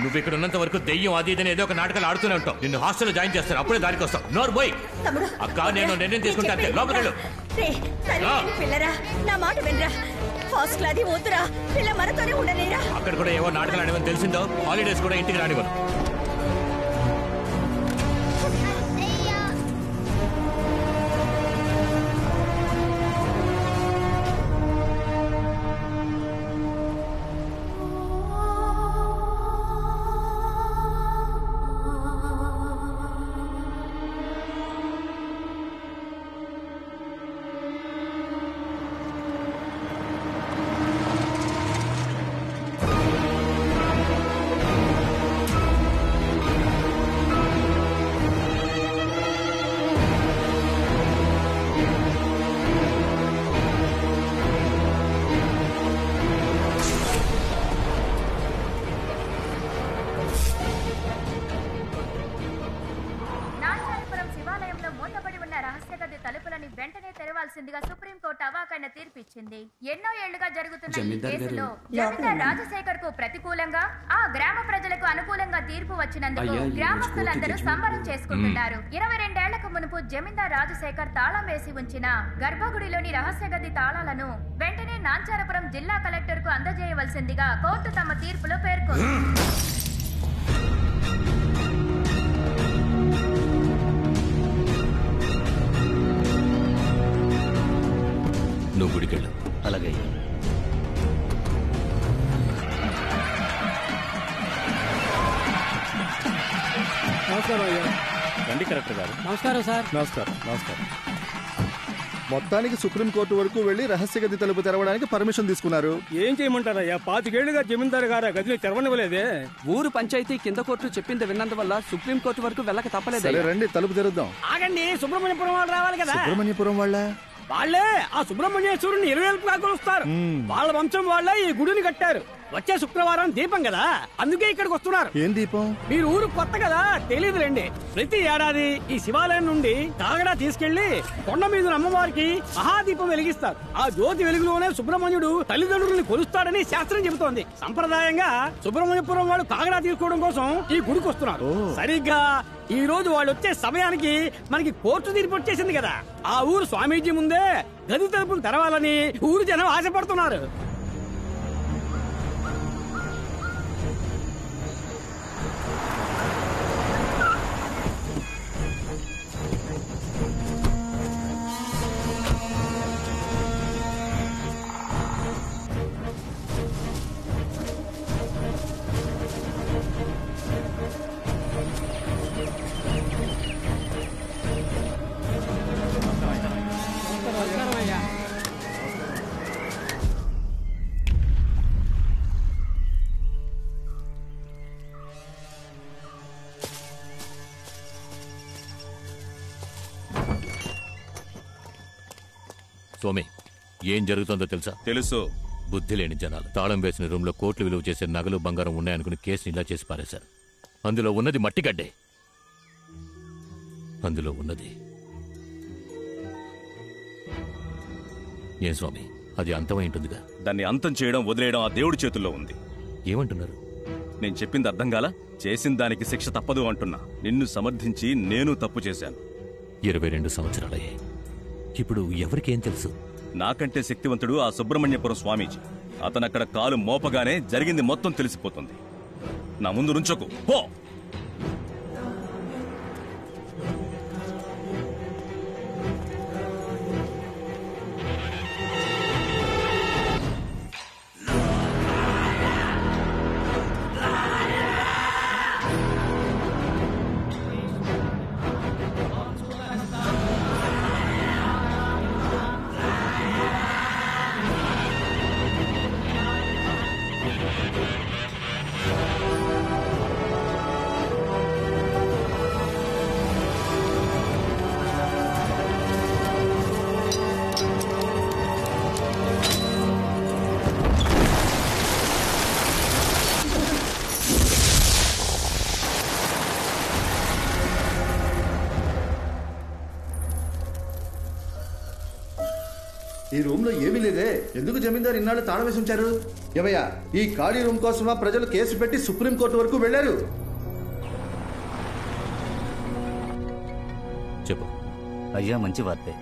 నువ్వు ఇక్కడ ఉన్నంత వరకు దెయ్యం అది ఇదని ఏదో ఒక నాటకాలు ఆడుతూనే ఉంటావు. నిన్ను హాస్టల్లో జాయిన్ చేస్తారు, అప్పుడే దానికి వస్తావు. నోరు పోయి. అక్క నేను నిర్ణయం తీసుకుంటా, లోపలికి పిల్లరా నా మాట వినరా. హాస్టల్ అది వద్దురా, పిల్ల మనతోనే ఉండలేరా. అక్కడ కూడా ఏవో నాటకాలు ఆడమని తెలిసిందో హాలిడేస్ కూడా ఇంటికి రానివ్వను. సుప్రీంకోర్టు అవాకైన తీర్పిచ్చింది. ఎన్నో ఏళ్లుగా జరుగుతున్న ఈ కేసులో జమీందార్ రాజశేఖర్ కు ప్రతికూలంగా ఆ గ్రామ ప్రజలకు అనుకూలంగా తీర్పు వచ్చినందుకు గ్రామస్తులందరూ సంబరం చేసుకుంటున్నారు. 22 ఏళ్లకు మునుపు జమీందార్ రాజశేఖర్ తాళం వేసి ఉంచిన గర్భగుడిలోని రహస్య గది తాళాలను వెంటనే నాంచారపురం జిల్లా కలెక్టర్ కు అందజేయవలసిందిగా కోర్టు తమ తీర్పులో పేర్కొంది. నువ్వు గుడికెళ్ళు. అలాగే. నమస్కారం అయ్యా. రండి కలెక్టర్ గారు. నమస్కారం సార్. నమస్కారం. నమస్కారం. మొత్తానికి సుప్రీంకోర్టు వరకు వెళ్లి రహస్య గది తలుపు తెరవడానికి పర్మిషన్ తీసుకున్నారు. ఏం చేయమంటారయ్యా, 25 ఏళ్లుగా జమీందారు గారు గదిని తెరవనివ్వలేదే. ఊరు పంచాయతీ కింద కోర్టు చెప్పింది విన్నందువల్ల సుప్రీంకోర్టు వరకు వెళ్ళక తప్పలేదు. రండి తలుపు తెరుద్దాం. ఆగండి, సుబ్రహ్మణ్యపురం వాళ్ళు రావాలి కదా. సుబ్రహ్మణ్యపురం వాళ్ళే ఆ సుబ్రహ్మణ్యేశ్వరుని ఇరువైపులా కొలుస్తారు. వాళ్ళ వంశం వాళ్ళే ఈ గుడిని కట్టారు. వచ్చే శుక్రవారం దీపం కదా, అందుకే ఇక్కడికి వస్తున్నారు. ఏం దీపం? మీరు ఊరు కొత్త కదా, తెలియదులేండి. ప్రతి ఏడాది ఈ శివాలయం నుండి కాగడా తీసుకెళ్లి కొండ మీద అమ్మవారికి మహాదీపం వెలిగిస్తారు. ఆ జ్యోతి వెలుగులోనే సుబ్రహ్మణ్యుడు తల్లిదండ్రుల్ని కొలుస్తాడని శాస్త్రం చెబుతోంది. సంప్రదాయంగా సుబ్రహ్మణ్యపురం వాళ్ళు కాగడా తీసుకోవడం కోసం ఈ గుడికి వస్తున్నారు. సరిగ్గా ఈ రోజు వాళ్ళు వచ్చే సమయానికి మనకి కోర్టు తీర్పు వచ్చేసింది కదా. ఆ ఊరు స్వామీజీ ముందే గది తలుపులు తెరవాలని ఊరు జనం ఆశపడుతున్నారు. సోమి, ఏం జరుగుతుందో తెలుసా? తెలుసు. బుద్ధి లేని జనాలు తాళం వేసిన రూమ్ లో కోట్లు విలువ చేసే నగలు బంగారం ఉన్నాయనుకుని కేసుని ఇలా చేసి పారేశారు. అందులో ఉన్నది మట్టిగడ్డే. అందులో ఉన్నది ఏం స్వామి, అది అంతమై ఉంటుందిగా. దాన్ని అంతం చేయడం వదిలేయడం ఆ దేవుడి చేతుల్లో ఉంది. ఏమంటున్నారు? నేను చెప్పింది అర్థం కాలా? చేసిన దానికి శిక్ష తప్పదు అంటున్నా. నిన్ను సమర్థించి నేను తప్పు చేశాను. 22 సంవత్సరాలయ్యాయి. ఇప్పుడు ఎవరికేం తెలుసు? నాకంటే శక్తివంతుడు ఆ సుబ్రహ్మణ్యపురం స్వామీజీ. అతనక్కడ కాలు మోపగానే జరిగింది మొత్తం తెలిసిపోతుంది. నా ముందు నుంచోకు, పో. ఈ రూమ్ లో ఏమీ లేదే. ఎందుకు జమీందారు ఇన్నాళ్ళు తాళం వేసి ఉంచారు? ఏమయ్యా, ఈ ఖాళీ రూమ్ కోసమా ప్రజలు కేసు పెట్టి సుప్రీంకోర్టు వరకు వెళ్లారు? చెప్పు. అయ్యా, మంచి వార్తే.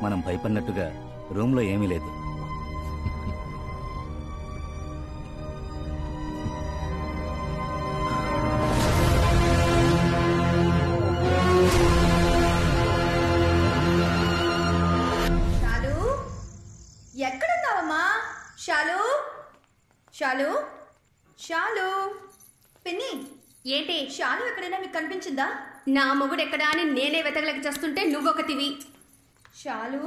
మనం భయపడినట్టుగా రూమ్ లో ఏమీ లేదు. ఎక్కడున్నావమ్మా? షాలు, షాలు, షాలు. పిన్ని, ఏంటి? షాలు ఎక్కడైనా మీకు కనిపించిందా? నా మొగుడు ఎక్కడా అని నేనే వెతకలేక చేస్తుంటే నువ్వొకటివి. షాలు.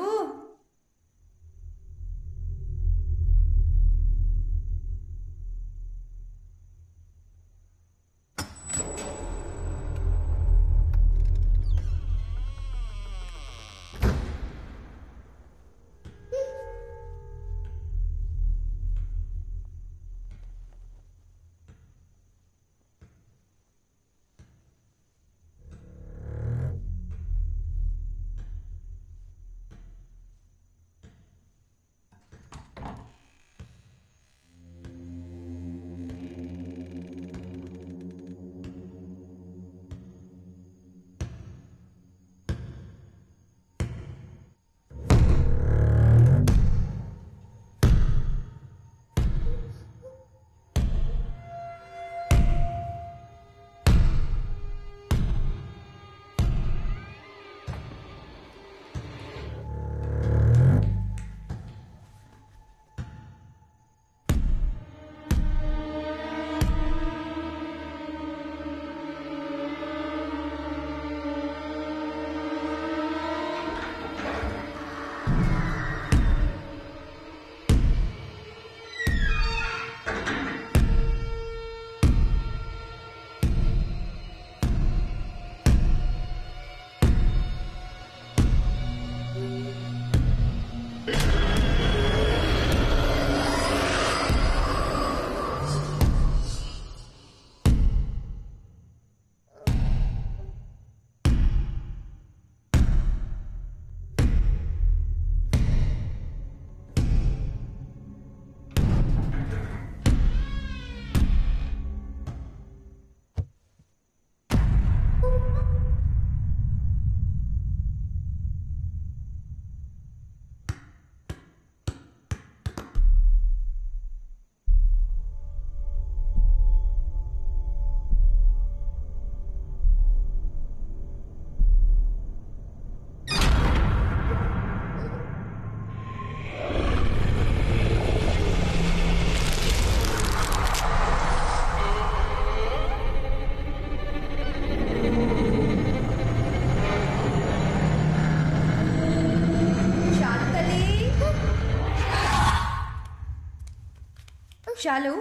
షాలు,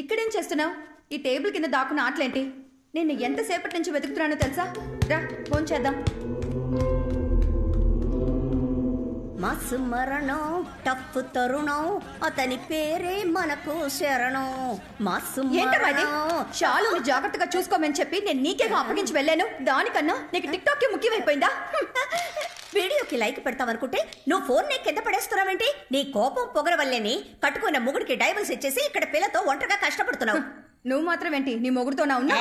ఇక్కడేం చేస్తున్నావు? ఈ టేబుల్ కింద దాక్కున్న ఆటలేంటి? నిన్ను ఎంతసేపటి నుంచి వెతుకుతున్నానో తెలుసా? రా, ఫోన్ చేద్దాం. మస్ మరణం టఫ్ తరుణం, అతని పేరే మనకు శరణం. ఏంటమ్మా షాలుని జాగ్రత్తగా చూసుకోమని చెప్పి నేను నీకేగా అప్పగించి వెళ్ళాను. దానికన్నా నీకు టిక్ టాక్ ముఖ్యమైపోయిందా? వీడియోకి లైక్ పెడతావనుకుంటే నువ్వు ఫోన్ నే కింద పడేస్తున్నావేంటి? నీ కోపం పొగర వల్లేని కట్టుకున్న ముగుడికి డైవర్స్ ఇచ్చేసి ఇక్కడ పిల్లతో ఒంటరిగా కష్టపడుతున్నావు. నువ్వు మాత్రం ఏంటి నీ మొగుడుతోనా ఉన్నా?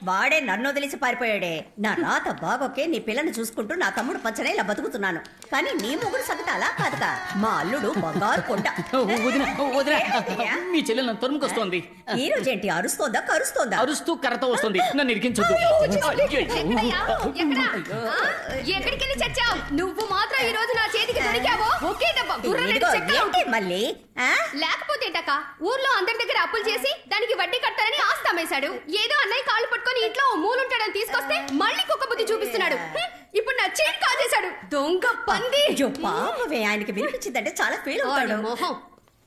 వాడే నన్ను వదిలేసి పారిపోయాడే. నా రాత బాగోకే నీ పిల్లని చూసుకుంటూ నా తమ్ముడు పచ్చనే ఇలా బతుకుతున్నాను. కానీ నీ మొగుడు సంగతి అలా కాదుగా. మా అల్లుడు బంగారు కొండ. మీ చెల్లెలు నన్ను తరుముకొస్తోంది. ఈ రోజేంటి అరుస్తోందా కరుస్తోందా? అరుస్తూ కర్రతో వస్తుంది. నన్ను ఇరికించొద్దు. ఎక్కడికి వెళ్ళి చచ్చావు? నువ్వు మాత్రం ఈ రోజు నా చేతికి దొరికావో ఒకే దెబ్బ మళ్ళీ. లేకపోతేటక ఊర్లో అందరి దగ్గర అప్పులు చేసి దానికి వడ్డీ కట్టాలని ఆస్తి అమ్మేశాడు. ఏదో అన్నయ్య కాళ్ళు పట్టుకొని ఇంట్లో మూలుంటాడని తీసుకొస్తే మళ్ళీ కుక్క బుద్ధి చూపిస్తున్నాడు. ఇప్పుడు నా చేతి కాజేశాడు. దొంగ పంది. పాపమే, ఆయనకి వినిపించిందంటే చాలా ఫీల్ అవుతాడు. మొహం,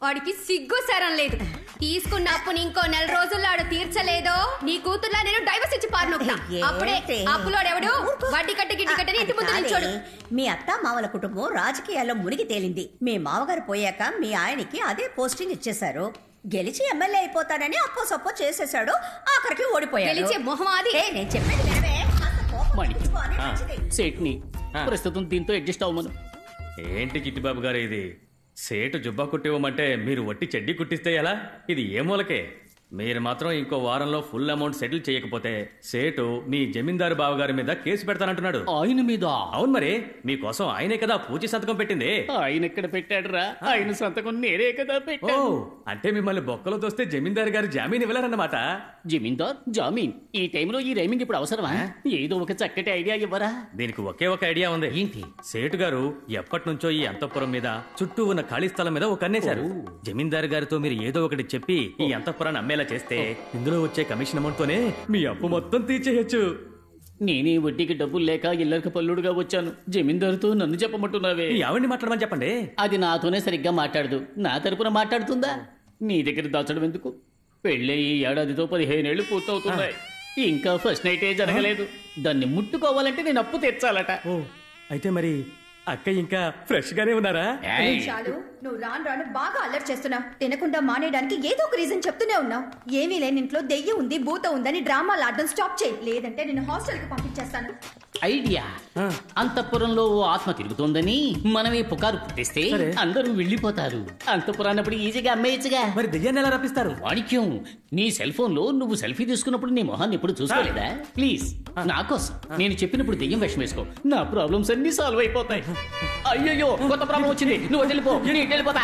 వాడికి సిగ్గు సరం లేదు. తీసుకున్న అప్పుని ఇంకో 4 రోజుల్లో ఆడు తీర్చలేదో నీ కూతుర్లా నేను డైవర్స్ ఇచ్చి పారినొక్తా. అప్పుడే అప్పులోడెవడు వడ్డీ కట్టి గిడ్డి కట్టని ఇంటి ముందు నిల్చోడు. మీ అత్త మామల కుటుంబం రాజకీయాల్లో మునిగి తేలింది. మీ మామగారు పోయాక మీ ఆయనకి అదే పోస్టింగ్ ఇచ్చేశారు. గెలిచి ఎమ్మెల్యే అయిపోతాడని అప్పో సప్పో చేసేశాడు. ఆఖరికి ఓడిపోయాడు. గెలిచే మొహం అది. నేను చెప్పేది వినవే. సేట్ని ప్రస్తుతం దీంతో అడ్జస్ట్ అవ్వమను. ఏంటి చిట్టిబాబు గారు ఇది? సేటు జుబ్బా కుట్టివ్వమంటే మీరు వట్టి చెడ్డీ కుట్టిస్తే ఎలా? ఇది ఏ మూలకే? మీరు మాత్రం ఇంకో వారంలో ఫుల్ అమౌంట్ సెటిల్ చేయకపోతే సేటు మీ జమీందారు బావగారి మీద కేసు పెడతానంటున్నాడు. ఆయన మీద? అవును మరి, మీకోసం ఆయనే కదా పూచి సంతకం పెట్టింది. ఆయన ఎక్కడ పెట్టాడురా? ఆయన సంతకం నేనే కదా పెట్టాను. అంటే మిమ్మల్ని బొక్కలో తోస్తే జమీందారు గారు జామీన్ ఇవ్వలేరన్నమాట. జమీందార్ జామీన్? ఈ టైంలో ఈ రైమింగ్ ఇప్పుడు అవసరమా? ఏదో ఒక చక్కటి ఐడియా ఇవ్వరా? దీనికి ఒకే ఒక ఐడియా ఉంది. ఏంటి? సేటు గారు ఎప్పటి నుంచో ఈ అంతఃపురం మీద చుట్టూ ఉన్న ఖాళీ స్థలం మీద ఒక కన్నేశారు. జమీందారు గారితో మీరు ఏదో ఒకటి చెప్పి ఈ అంతఃపురాన్ని అమ్మేలా చేస్తే ఇందులో వచ్చే కమిషన్ అమౌంట్ తోనే మీ అప్పు మొత్తం తీర్చేయచ్చు. నేనే వడ్డీకి డబ్బులు లేక ఇల్లరికి పల్లుడుగా వచ్చాను. జమీందారుతో నన్ను చెప్పమంటున్నావే? ఎవరిని మాట్లాడమని చెప్పండి. అది నాతోనే సరిగ్గా మాట్లాడదు, నా తరపున మాట్లాడుతుందా? నీ దగ్గర దాచడం ఎందుకు? పెళ్ళే ఈ ఏడాదితో 15 ఏళ్లు పూర్తవుతున్నాయి. ఇంకా ఫస్ట్ నైటే జరగలేదు. దాన్ని ముట్టుకోవాలంటే నేను అప్పు తెచ్చాలట. అయితే మరి అక్క ఇంకా ఫ్రెష్ గానే ఉన్నారా? చాలు, నువ్వు రాను రాను బాగా అల్లరి చేస్తున్నావు. తినకుండా మానేయడానికి ఏదో ఒక రీజన్ చెప్తూనే ఉన్నావు. ఏమీ లేని ఇంట్లో దెయ్యం ఉంది, భూత ఉందని డ్రామాలు ఆడడం స్టాప్ చేయి, లేదంటే నేను హాస్టల్కి పంపించేస్తాను. ఐడియా! అంతఃపురంలో ఓ ఆత్మ తిరుగుతోందని మనమే పుకారు పుట్టిస్తే అందరూ వెళ్ళిపోతారు. అంతఃపురాన్నప్పుడు ఈజీగా అమ్మేయచ్చుగా. మరి దెయ్యాన్ని ఎలా రప్పిస్తారు? వాణిక్యం, నీ సెల్ ఫోన్ లో నువ్వు సెల్ఫీ తీసుకున్నప్పుడు నీ మొహాన్ని ఎప్పుడు చూసుకోలేదా? ప్లీజ్ నా కోసం నేను చెప్పినప్పుడు దెయ్యం వేషం వేసుకో. నా ప్రాబ్లమ్స్ అన్ని సాల్వ్ అయిపోతాయి. అయ్యయ్యో, కొత్త ప్రాబ్లం వచ్చింది. నువ్వు వెళ్ళిపో, నేను వెళ్ళిపోతా.